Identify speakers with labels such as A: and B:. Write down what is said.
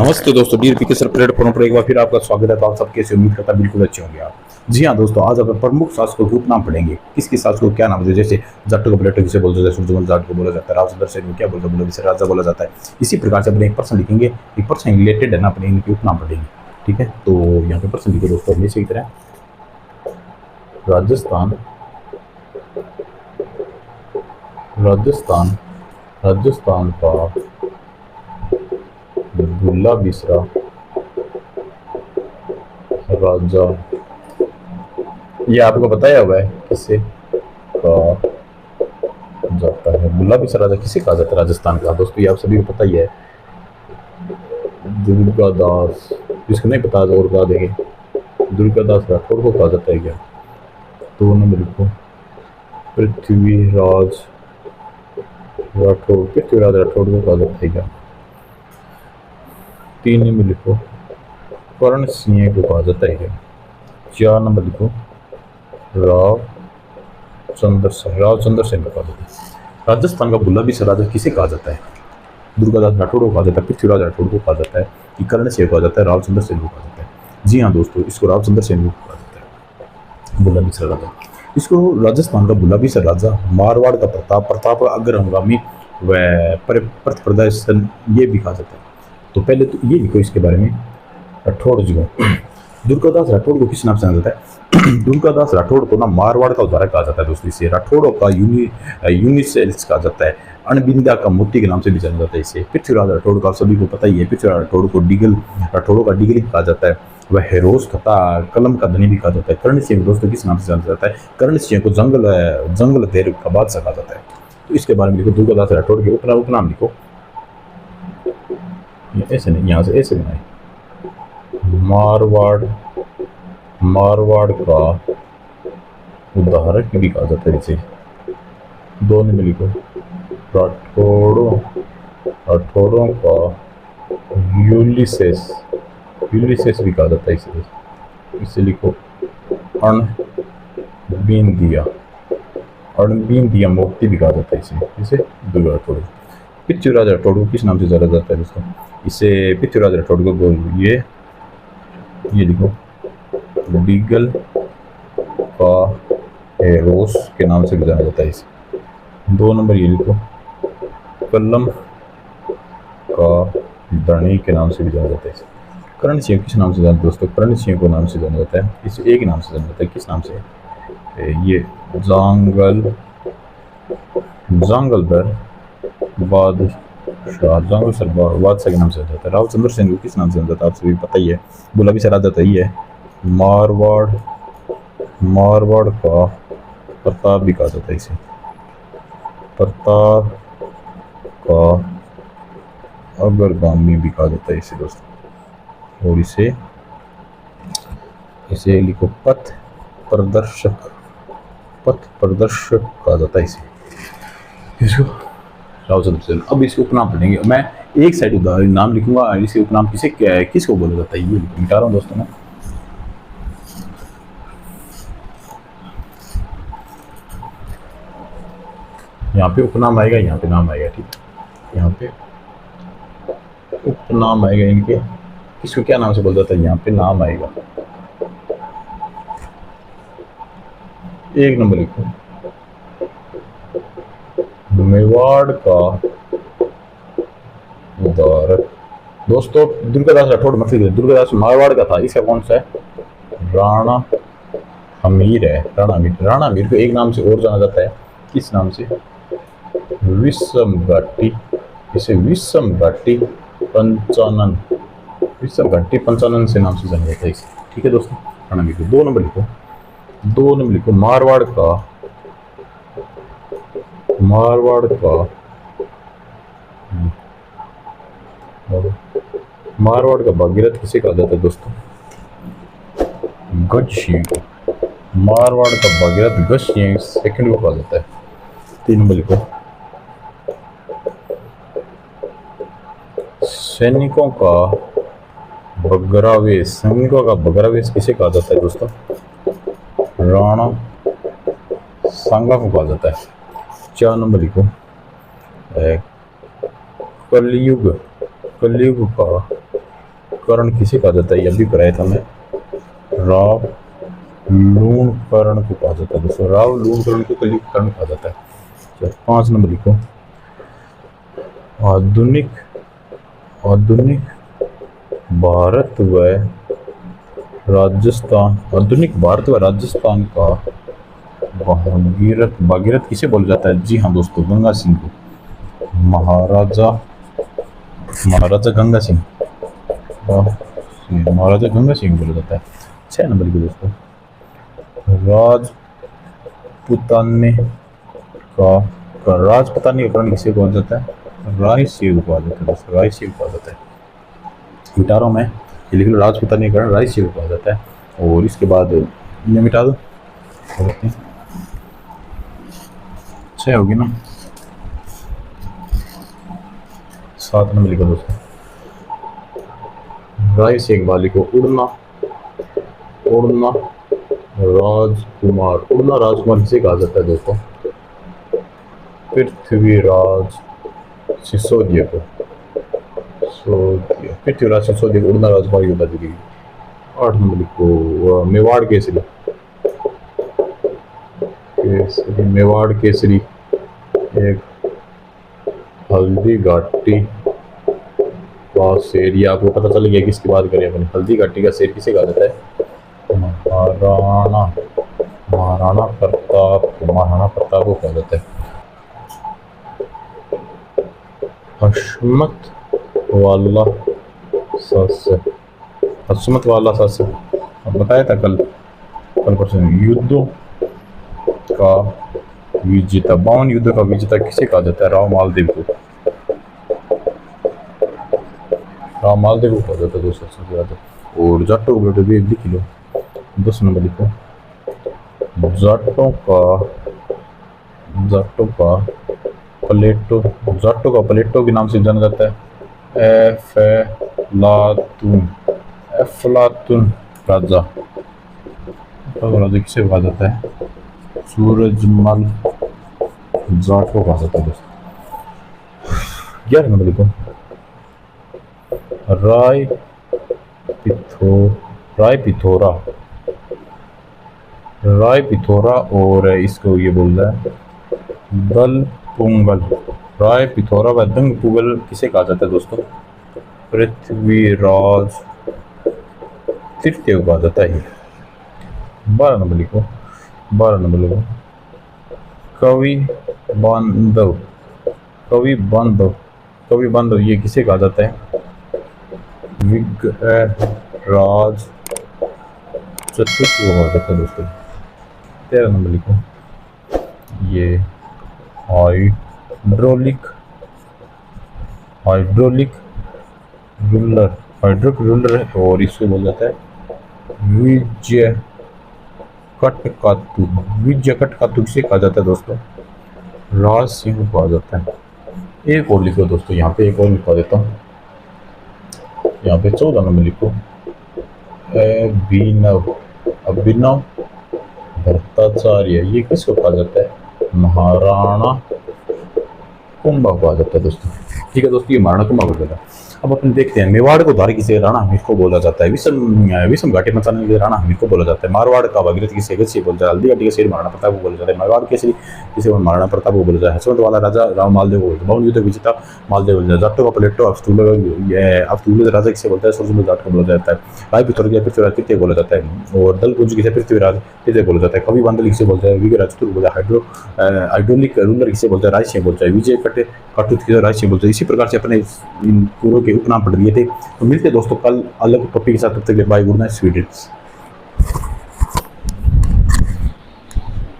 A: नमस्ते दोस्तों, डीएरपी के सर प्लेटफॉर्म पर एक बार फिर आपका स्वागत है। तो आप सब कैसे, उम्मीद करता बिल्कुल अच्छे होंगे आप। जी हाँ दोस्तों, आज अपन प्रमुख शासकों के उपनाम पढ़ेंगे। किसकी शासकों को क्या नाम है, जैसे जाटों को प्लेटो किसे बोलते हैं, सूरजमल जाट को बोला जाता है, राजसुंदर सेन को क्या बोलते हैं, जिसे राजा बोला जाता है। इसी प्रकार से अपने एक पर्सन लिखेंगे, एक पर्सन रिलेटेड है ना, अपने इनके उपनाम पढ़ेंगे। ठीक है, तो यहाँ पे पर्सन लिखे दोस्तों हमेशा की तरह। राजस्थान राजस्थान राजस्थान का दुल्ला बिसरा राजा, ये आपको बताया हुआ है किससे कहा जाता है। दुल्ला बिसरा राजा किसे कहा जाता है राजस्थान का, दोस्तों ये आप सभी को पता ही है। दुर्गादास, जिसको नहीं पता और कहा देंगे। दुर्गादास राठौड़ को कहा जाता है क्या? 2 नंबर को पृथ्वीराज राठौड़ को कहा जाता है क्या? 3 नंबर लिखो कर्ण सिंह को कहा जाता है क्या? 4 नंबर लिखो रावचंद्र सेन को कहा जाता है। राजस्थान का बुल्ला भी राजा किसे कहा जाता है? दुर्गादास राठौड़ को कहा जाता है, पृथ्वीराज राठौड़ को कहा जाता है, कि कर्ण सिंह को कहा जाता है, रावचंद्र सेन को कहा जाता है। जी हाँ दोस्तों, इसको रावचंद्र सेन को कहा जाता है बुल्ला भी राजा। इसको राजस्थान का बुल्ला भी राजा, मारवाड़ का प्रताप अग्र हंगामी व प्रदर्शन ये भी कहा जाता है। तो पहले तो ये लिखो इसके बारे में, राठौड़ जी को। दुर्गादास राठौड़ को किस नाम से जाना जाता है? दुर्गादास राठौड़ को ना मारवाड़ का उद्धारक कहा जाता है दोस्तों। इसे राठौड़ों का यूनिसेल्स कहा जाता है, अणबिंदा का मोती के नाम से भी जाना जाता है इसे। पृथ्वीराज राठौड़ का सभी को पता ही है, पृथ्वीराज राठौड़ को राठौड़ों का डिगल कहा जाता है। वह हेरोस तथा कलम का धनी भी कहा जाता है। कर्ण सिंह दोस्तों किस नाम से जाना जाता है? कर्ण सिंह को जंगल देर का बादशाह कहा जाता है। तो इसके बारे में लिखो, दुर्गादास राठौड़ के उपनाम लिखो। ऐसे नहीं, यहाँ से ऐसे बनाए। मारवाड़ का उदाहरण भी कहा जाता है इसे। 2 नंबर लिखो राठौड़ों का यूलिसेस भी कहा जाता है इसे लिखो। अणबिंदिया मोक्ति भी कहा जाता है इसे दुर्गा राठौड़। पृथ्वीराज राठौड़ को किस नाम से जाना जाता है दोस्तों? इसे पृथ्वीराज राठौड़ को ये लिखो डीगल का हेरोस के नाम से भी जाना जाता है इसे। 2 नंबर ये लिखो कलम का धनी के नाम से भी जाना जाता है इसे। कर्ण सिंह किस नाम से जाना है दोस्तों? कर्ण सिंह को नाम से जाना जाता है, इसे एक नाम से जाना जाता है। किस नाम से? ये जांगलबर बादशाह के नाम से जाना जाता है। रावचंद्र सेन को किस नाम से जाना जाता है? आप सभी पता ही है, बुला भी राजा तो ही है। मारवाड़ का प्रताप भी कहा जाता है इसे। प्रताप का अग्रगामी भी कहा जाता है इसे दोस्तों। और इसे लिखो पथ प्रदर्शक कहा जाता है इसको रावचंद्र सेन। अब इसके उपनाम पढ़ेंगे। मैं एक साइड उदाहरण नाम लिखूंगा, इसके उपनाम किसको बोला जाता है ये मिटा रहा हूँ दोस्तों मैं। यहाँ पे उपनाम आएगा, यहाँ पे नाम आएगा। ठीक है, यहाँ पे उपनाम आएगा इनके, किसको क्या नाम से बोला जाता है, यहाँ पे नाम आएगा। 1 नंबर लिखो मेवाड़ का उदाहरक। दोस्तों दुर्गादास राठौड़ मत लिखिए, दुर्गादास मारवाड़ का था। इसका कौन सा है? राणा हमीर है। राणा हमीर को एक नाम से और जाना जाता है, किस नाम से? विषम घाटी। इसे विषम घाटी पंचानन से नाम से जाना जाता है इसे। ठीक है दोस्तों, राणा हमीर को। 2 नंबर लिखो मारवाड़ का भागीरथ किसे कहा जाता है दोस्तों? गज सिंह को। मारवाड़ का भागीरथ गज सिंह सेकंड को कहा जाता है। 3 नंबर लिखो सैनिकों का बगरावेश किसे कहा जाता है दोस्तों? राणा सांगा को कहा जाता है। 4 नंबर लिखो कलयुग का कर्ण किसे कहा जाता है, ये अभी कराया था मैं। राव लूण कर्ण को कहा जाता है दोस्तों, राव लूण कर्ण को कली कर्ण कहा जाता है। चलो 5 नंबर लिखो। आधुनिक आधुनिक भारत व राजस्थान, आधुनिक भारत व राजस्थान का भागीरथ, भागीरथ किसे बोला जाता है? जी हाँ दोस्तों, गंगा सिंह को। महाराजा महाराजा गंगा सिंह, महाराजा गंगा सिंह बोला जाता है। 6 नंबर की दोस्तों। राजपुताने राजपुतानी का कर्ण किसे कहा जाता है? राय सेव कहा जाता है दोस्तों, राय सेव कहा जाता है। मिटा रहा हूँ मैं, ये लिख लो, राजपुतानी का कर्ण राय सेव कहा जाता है। और इसके बाद ये मिटा दो, 6 होगी ना। 7 नंबर लिखो दोस्तों। राय सेव वाली को उड़ना उड़ना राजकुमार, उड़ना राजकुमार किसे कहा जाता है दोस्तों? पृथ्वीराज सिसोदिया को, पृथ्वीराज सिसोदिया को उड़ना राजकुमार की उपाधि दी। 8 नंबर को मेवाड़ केसरी, मेवाड़ केसरी एक हल्दी घाटी का शेर, ये आपको पता चल गया किसकी बात करें अपनी। हल्दी घाटी का शेर किसे कहा जाता है? महाराणा महाराणा प्रताप को कहा जाता है। हशमत वाला सस्य बताया था कल परसों। युद्धों का विजेता, 52 युद्धों का विजेता किसे कहा जाता है? राव मालदेव को, राव मालदेव को कहा जाता है दोस्तों सबसे ज्यादा। और जाटों को बेटे भी लिख लो, 10 नंबर लिखो। जाटों का प्लेटो के नाम से जाना जाता है। एफलातुन राजा किसे कहा जाता है? सूरजमल जाट को कहा जाता है दोस्तों। 11 नंबर लिखो। राय पिथोरा और इसको ये बोल रहा है दल पुंगल। राय पिथोरा व दंग पुंगल किसे कहा जाता है दोस्तों? पृथ्वीराज तृतीय को कहा जाता है। 12 नंबर लिखो। कवि बांधव ये किसे कहा जाता है? विग्रहराज चतुर्थ को कहा जाता है दोस्तों। 13 नंबर लिखो। ये हाइड्रोलिक रूलर है और इसको बोला जाता है विजय कटकातु किसे कहा जाता है दोस्तों? राज सिंह को कहा जाता है। एक और लिखो दोस्तों, यहाँ पे एक और लिखवा देता हूँ। यहाँ पे 14 नंबर लिखो। अभिनव भट्टाचार्य ये किसको कहा जाता है? महाराणा कुंभा को कहा जाता है दोस्तों। ठीक है दोस्तों, ये महाराणा कुंभा को बोला। अब अपन देखते हैं, मेवाड़ को धार किसे राणा हमीर को बोला जाता है। विषम घाटी मचाने के लिए राणा हमीर को बोला जाता है। मारवाड़ का भागीरथ किसे बोला जाता है? हल्दी घाटी का शेर महाराणा प्रताप को बोला जाता है। मेवाड़ के शेर किसे महाराणा प्रताप को बोला जाता है। हसवंत वाला राजा राव मालदेव को बोलता है। 52 युद्ध विजेता मालदेव बोला जाता है। जाटों का प्लेटो अफ्तूल राजा किसे बोलता है? सूरजमल जाट को बोला जाता है। राय पिथोर के पृथ्वीराज तृतीय बोला जाता है। और दलपुंज किसे पृथ्वीराज तृतीय बोला जाता है। कवि बांधल किसे बोलता है? विग्रहराज चतुर्थ बोलता है। हाइड्रोलिक रूलर किसे बोलता है? राय सिंह बोलता है। विजय कटुत किसे राय सिंह बोलता है। इसी प्रकार से अपने इन पूर्व के उपनाम पढ़ दिए थे। तो मिलते दोस्तों कल अलग टॉपिक के साथ, तब तक bye, good night, sweet dreams.